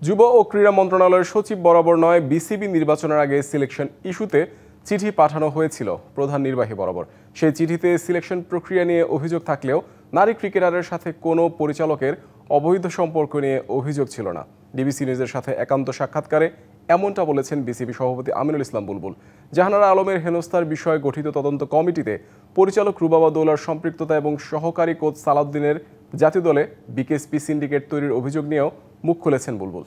যুব ও ক্রীড়া মন্ত্রণালয়ের সচিব বরাবর নয়, বিসিবি নির্বাচনের আগে সিলেকশন ইস্যুতে চিঠি পাঠানো হয়েছিল প্রধান নির্বাহী বরাবর। সেই চিঠিতে সিলেকশন প্রক্রিয়া নিয়ে অভিযোগ থাকলেও নারী ক্রিকেটারের সাথে কোনো পরিচালকের অবৈধ সম্পর্ক নিয়ে অভিযোগ ছিল না। ডিবিসি নিউজের সাথে একান্ত সাক্ষাৎকারে এমনটা বলেছেন বিসিবি সভাপতি আমিনুল ইসলাম বুলবুল। জাহানারা আলমের হেনস্থার বিষয়ে গঠিত তদন্ত কমিটিতে পরিচালক রুবাবা দৌলার সম্পৃক্ততা এবং সহকারী কোচ সালাউদ্দিনের জাতীয় দলে বিকেএসপি সিন্ডিকেট তৈরির অভিযোগ নিয়েও মুখ খুলেছেন বুলবুল।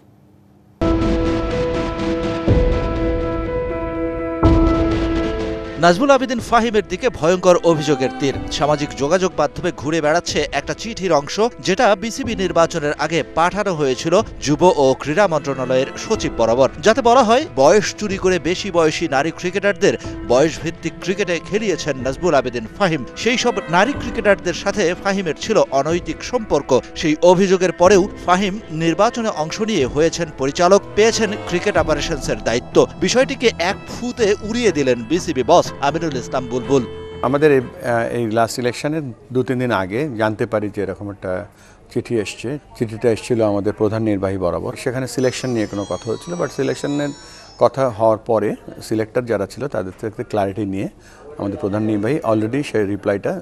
নাজমুল আবেদিন ফাহিমের দিকে ভয়ঙ্কর অভিযোগের তীর। সামাজিক যোগাযোগ মাধ্যমে ঘুরে বেড়াচ্ছে একটা চিঠির অংশ, যেটা বিসিবি নির্বাচনের আগে পাঠানো হয়েছিল যুব ও ক্রীড়া মন্ত্রণালয়ের সচিব বরাবর, যাতে বলা হয় বয়স চুরি করে বেশি বয়সী নারী ক্রিকেটারদের বয়সভিত্তিক ক্রিকেটে খেলিয়েছেন নাজমুল আবেদিন ফাহিম। সেই সব নারী ক্রিকেটারদের সাথে ফাহিমের ছিল অনৈতিক সম্পর্ক। সেই অভিযোগের পরেও ফাহিম নির্বাচনে অংশ নিয়ে হয়েছেন পরিচালক, পেয়েছেন ক্রিকেট অপারেশনসের দায়িত্ব। বিষয়টিকে এক ফুতে উড়িয়ে দিলেন বিসিবি বস আমিনুল ইসলাম বুলবুল। আমাদের এই লাস্ট ইলেকশনের 2-3 দিন আগে জানতে পারি যে এরকম একটা চিঠি এসছে। চিঠিটা এসেছিল আমাদের প্রধান নির্বাহী বরাবর। সেখানে সিলেকশন নিয়ে কোনো কথা হচ্ছিল, বাট সিলেকশনের কথা হওয়ার পরে সিলেক্টর যারা ছিল তাদের থেকে ক্ল্যারিটি নিয়ে আমাদের প্রধান নির্বাহী অলরেডি সেই রিপ্লাইটা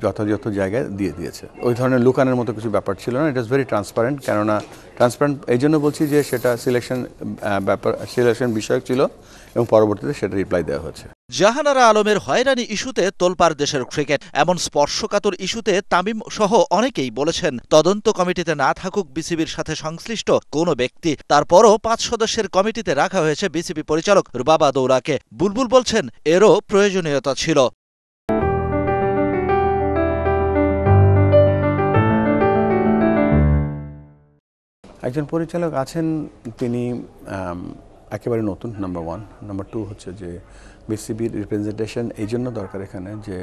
যথাযথ জায়গায় দিয়ে দিয়েছে। ওই ধরনের লুকানোর মতো কিছু ব্যাপার ছিল না। It is very transparent. কেননা ট্রান্সপারেন্ট এই জন্য বলছি যে সেটা সিলেকশন বিষয়ক ছিল এবং পরবর্তীতে সেটা রিপ্লাই দেওয়া হয়েছে। জাহানারা আলমের হয়রানি ইস্যুতে তোলপাড় দেশের ক্রিকেট। এমন স্পর্শকাতর ইস্যুতে তামিম সহ অনেকেই বলেছেন তদন্ত কমিটিতে না থাকুক বিসিবির সাথে সংশ্লিষ্ট কোনো ব্যক্তি, তারপরও 5 সদস্যের কমিটিতে রাখা হয়েছে বিসিবি পরিচালক রুবাবা দৌলাকে। বুলবুল বলছেন এরও প্রয়োজনীয়তা ছিল। একজন পরিচালক আছেন, তিনি একেবারে নতুন, নাম্বার 1। নাম্বার 2 হচ্ছে যে বিসিবির রিপ্রেজেন্টেশন এই জন্য দরকার এখানে যে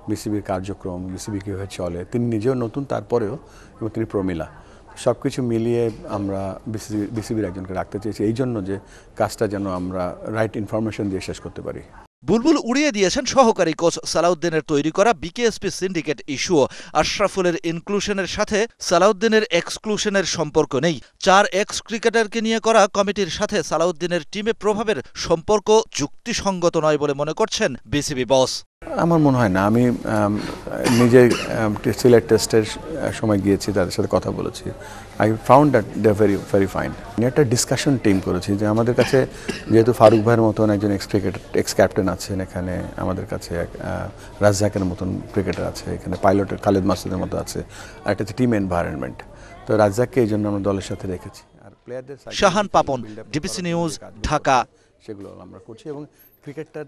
বিসিবির কার্যক্রম, বিসিবি কীভাবে চলে। তিনি নিজেও নতুন, তারপরেও এবং তিনি প্রমিলা। সব কিছু মিলিয়ে আমরা বিসিবির একজনকে রাখতে চেয়েছি, এই জন্য যে কাজটা যেন আমরা রাইট ইনফরমেশন দিয়ে শেষ করতে পারি। বুলবুল উড়িয়ে দিয়েছেন সহকারী কোচ সালাউদ্দিনের তৈরি করা বিকেএসপি সিন্ডিকেট ইস্যুও। আশরাফুলের ইনক্লুশনের সাথে সালাউদ্দিনের এক্সক্লুশনের সম্পর্ক নেই। 4 এক্স ক্রিকেটারকে নিয়ে করা কমিটির সাথে সালাউদ্দিনের টিমে প্রভাবের সম্পর্ক যুক্তিসঙ্গত নয় বলে মনে করছেন বিসিবি বস। আমার মনে হয় না। আমি নিজে সিলেট টেস্টের সময় গিয়েছি, তাদের সাথে কথা বলেছি। I found that they are very very fine. একটা ডিসকাশন টিম করেছি যে আমাদের কাছে যেহেতু ফারুক ভাইয়ের মতন একজন এক্স ক্যাপ্টেন আছেন, এখানে আমাদের কাছে রাজ্জাকের মতন ক্রিকেটার আছে, এখানে পাইলটের খালেদ মাসুদের মতো আছে, আর একটা হচ্ছে টিম এনভায়রনমেন্ট। তো রাজ্জাককে এই জন্য আমরা দলের সাথে রেখেছি। আর প্লেয়ারদের শাহান পাপন, ডিবিসি নিউজ, ঢাকা। সেগুলো আমরা করছি এবং ক্রিকেটটা